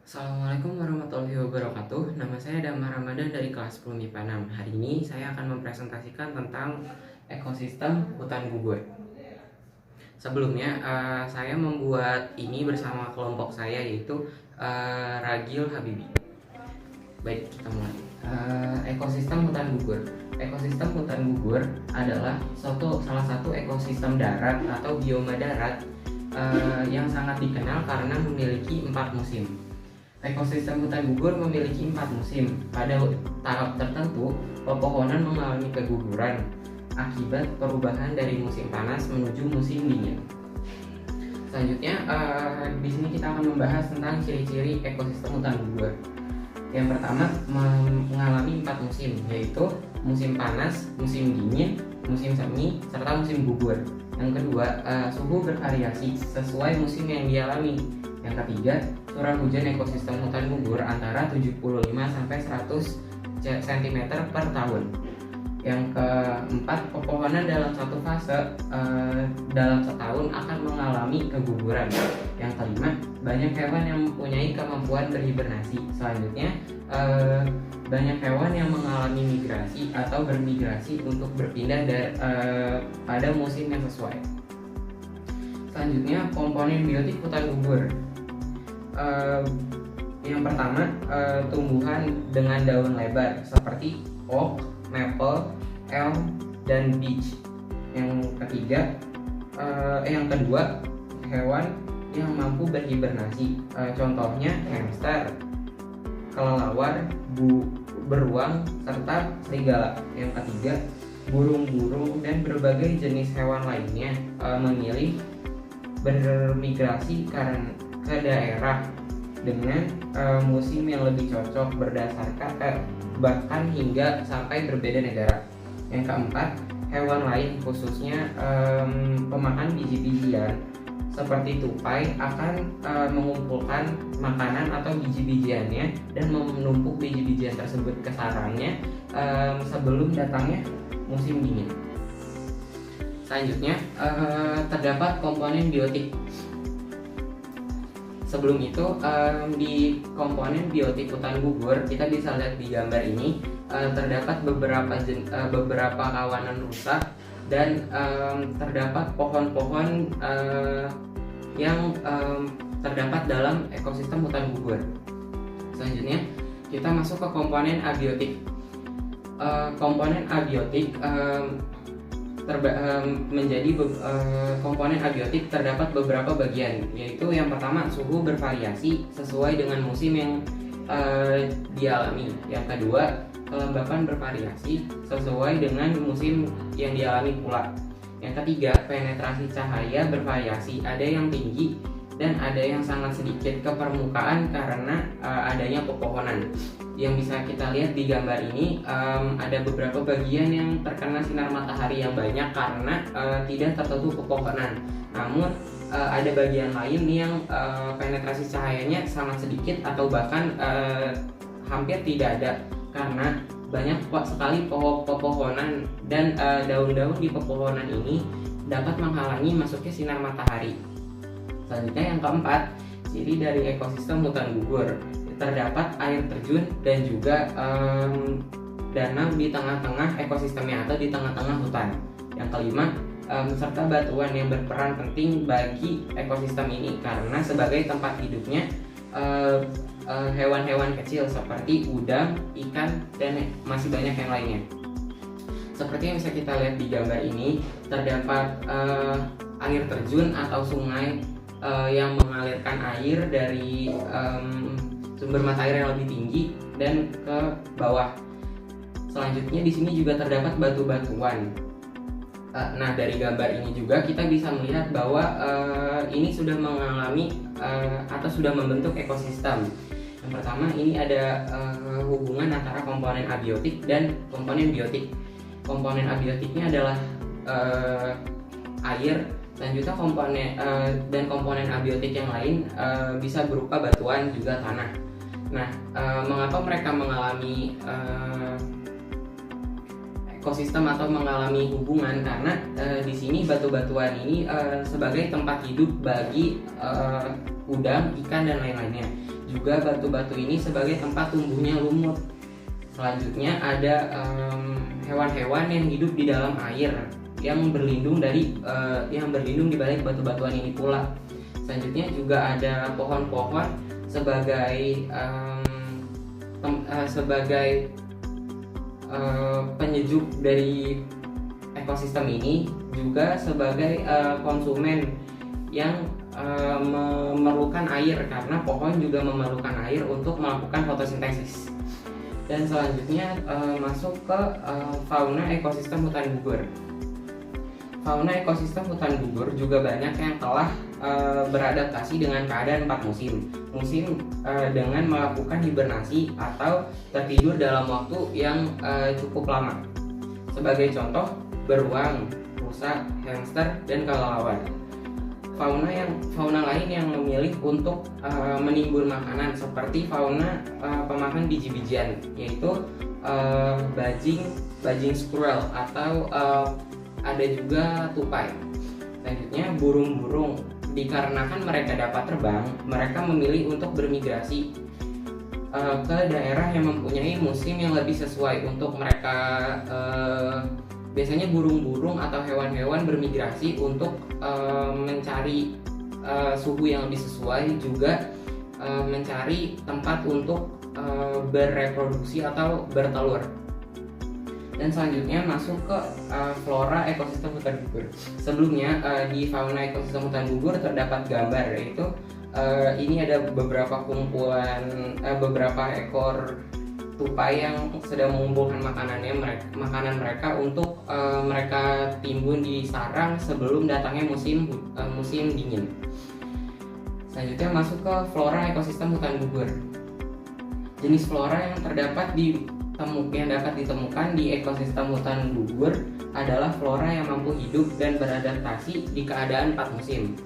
Assalamualaikum warahmatullahi wabarakatuh. Nama saya Damar Ramadan dari kelas 10 MIPA 6. Hari ini saya akan mempresentasikan tentang ekosistem hutan gugur. Sebelumnya saya membuat ini bersama kelompok saya, yaitu Ragil Habibi. Baik, kita mulai. Ekosistem hutan gugur. Ekosistem hutan gugur adalah salah satu ekosistem darat atau bioma darat yang sangat dikenal karena memiliki 4 musim. Ekosistem hutan gugur memiliki 4 musim. Pada tahap tertentu, pepohonan mengalami keguguran akibat perubahan dari musim panas menuju musim dingin. Selanjutnya, di sini kita akan membahas tentang ciri-ciri ekosistem hutan gugur. Yang pertama, mengalami 4 musim, yaitu musim panas, musim dingin, musim semi, serta musim gugur. Yang kedua, suhu bervariasi sesuai musim yang dialami. Yang ketiga, curah hujan ekosistem hutan gugur antara 75 sampai 100 cm per tahun. Yang keempat, pepohonan dalam satu fase dalam setahun akan mengalami keguguran. Yang kelima, banyak hewan yang mempunyai kemampuan berhibernasi. Selanjutnya, banyak hewan yang mengalami migrasi atau bermigrasi untuk berpindah pada musim yang sesuai. Selanjutnya, komponen biotik hutan gugur. Yang pertama, tumbuhan dengan daun lebar seperti oak, maple, elm, dan beech. Yang kedua, hewan yang mampu berhibernasi. Contohnya hamster, kelelawar, beruang, serta serigala. Yang ketiga, burung-burung dan berbagai jenis hewan lainnya memilih bermigrasi ke daerah dengan musim yang lebih cocok berdasarkan bahkan hingga sampai berbeda negara. Yang keempat, hewan lain khususnya pemakan biji-bijian seperti tupai akan mengumpulkan makanan atau biji-bijiannya dan menumpuk biji-bijian tersebut ke sarangnya sebelum datangnya musim dingin. Selanjutnya, terdapat komponen biotik. Sebelum itu, di komponen biotik hutan gugur kita bisa lihat di gambar ini terdapat beberapa kawanan rusa dan terdapat pohon-pohon yang terdapat dalam ekosistem hutan gugur. Selanjutnya, kita masuk ke komponen abiotik. Komponen abiotik komponen abiotik terdapat beberapa bagian, yaitu yang pertama, suhu bervariasi sesuai dengan musim yang dialami. Yang kedua, kelembapan bervariasi sesuai dengan musim yang dialami pula. Yang ketiga, penetrasi cahaya bervariasi, ada yang tinggi dan ada yang sangat sedikit ke permukaan karena adanya pepohonan. Yang bisa kita lihat di gambar ini, ada beberapa bagian yang terkena sinar matahari yang banyak karena tidak tertutup pepohonan. Namun ada bagian lain yang penetrasi cahayanya sangat sedikit atau bahkan hampir tidak ada karena banyak sekali pepohonan dan daun-daun di pepohonan ini dapat menghalangi masuknya sinar matahari. Selanjutnya, yang keempat, ciri dari ekosistem hutan gugur. Terdapat air terjun dan juga danau di tengah-tengah ekosistemnya atau di tengah-tengah hutan. Yang kelima, serta batuan yang berperan penting bagi ekosistem ini karena sebagai tempat hidupnya hewan-hewan kecil seperti udang, ikan, dan masih banyak yang lainnya. Seperti yang bisa kita lihat di gambar ini, terdapat air terjun atau sungai yang mengalirkan air dari sumber mata air yang lebih tinggi dan ke bawah. Selanjutnya, di sini juga terdapat batu-batuan. Nah, dari gambar ini juga kita bisa melihat bahwa ini sudah mengalami atau sudah membentuk ekosistem. Yang pertama, ini ada hubungan antara komponen abiotik dan komponen biotik. Komponen abiotiknya adalah air. Selanjutnya, komponen abiotik yang lain bisa berupa batuan juga tanah. Nah, mengapa mereka mengalami ekosistem atau mengalami hubungan? Karena di sini batu-batuan ini sebagai tempat hidup bagi udang, ikan, dan lain-lainnya. juga batu-batu ini sebagai tempat tumbuhnya lumut. Selanjutnya ada hewan-hewan yang hidup di dalam air yang berlindung di balik batu-batuan ini pula. Selanjutnya juga ada pohon-pohon sebagai penyejuk dari ekosistem ini, juga sebagai konsumen yang memerlukan air, karena pohon juga memerlukan air untuk melakukan fotosintesis. Dan selanjutnya masuk ke fauna ekosistem hutan gugur. Fauna ekosistem hutan gugur juga banyak yang telah beradaptasi dengan keadaan 4 musim. Dengan melakukan hibernasi atau tertidur dalam waktu yang cukup lama. Sebagai contoh, beruang, rusa, hamster, dan kelelawar. Fauna lain yang memilih untuk menimbun makanan seperti fauna pemakan biji-bijian, yaitu bajing squirrel atau ada juga tupai. Selanjutnya burung-burung, dikarenakan mereka dapat terbang, mereka memilih untuk bermigrasi ke daerah yang mempunyai musim yang lebih sesuai untuk mereka. Biasanya burung-burung atau hewan-hewan bermigrasi untuk mencari suhu yang lebih sesuai, juga mencari tempat untuk bereproduksi atau bertelur. Dan selanjutnya masuk ke flora ekosistem hutan gugur. Sebelumnya di fauna ekosistem hutan gugur terdapat gambar, yaitu ini ada beberapa ekor tupai yang sedang mengumpulkan makanan mereka untuk mereka timbun di sarang sebelum datangnya musim dingin. Selanjutnya masuk ke flora ekosistem hutan gugur. Jenis flora yang dapat ditemukan di ekosistem hutan gugur adalah flora yang mampu hidup dan beradaptasi di keadaan 4 musim.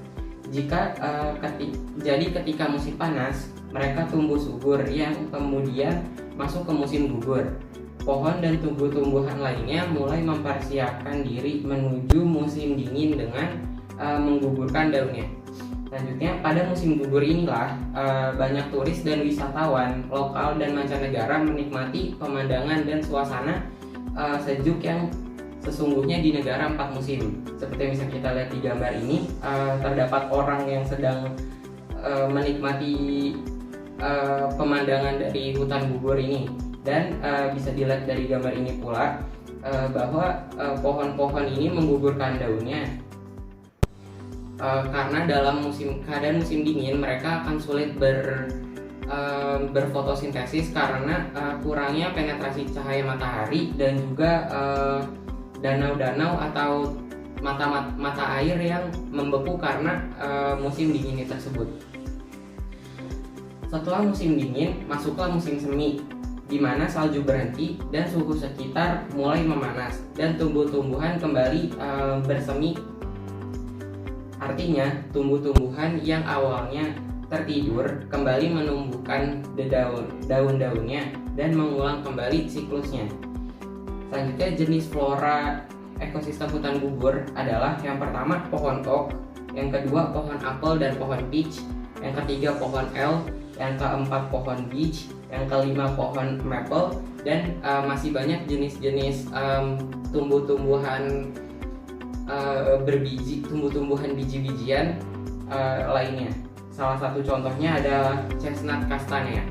Jadi ketika musim panas, mereka tumbuh subur yang kemudian masuk ke musim gugur. Pohon dan tumbuh-tumbuhan lainnya mulai mempersiapkan diri menuju musim dingin dengan menggugurkan daunnya. Selanjutnya, pada musim gugur inilah banyak turis dan wisatawan lokal dan mancanegara menikmati pemandangan dan suasana sejuk yang sesungguhnya di negara 4 musim. Seperti bisa kita lihat di gambar ini, terdapat orang yang sedang menikmati pemandangan dari hutan gugur ini, dan bisa dilihat dari gambar ini pula bahwa pohon-pohon ini menggugurkan daunnya karena dalam keadaan musim dingin mereka akan sulit berfotosintesis karena kurangnya penetrasi cahaya matahari, dan juga danau-danau atau mata air yang membeku karena musim dingin tersebut. Setelah musim dingin, masuklah musim semi, di mana salju berhenti dan suhu sekitar mulai memanas dan tumbuh-tumbuhan kembali bersemi. Artinya, tumbuh-tumbuhan yang awalnya tertidur kembali menumbuhkan daun-daunnya dan mengulang kembali siklusnya. Selanjutnya, jenis flora ekosistem hutan gugur adalah yang pertama pohon oak, yang kedua pohon apel dan pohon peach, yang ketiga pohon elm, yang keempat pohon beech, yang kelima pohon maple, dan masih banyak jenis-jenis tumbuh-tumbuhan tumbuh-tumbuhan biji-bijian lainnya. Salah satu contohnya adalah chestnut castanea.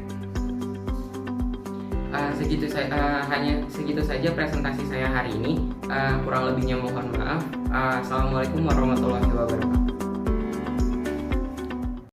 Hanya segitu saja presentasi saya hari ini. Kurang lebihnya mohon maaf. Assalamualaikum warahmatullahi wabarakatuh.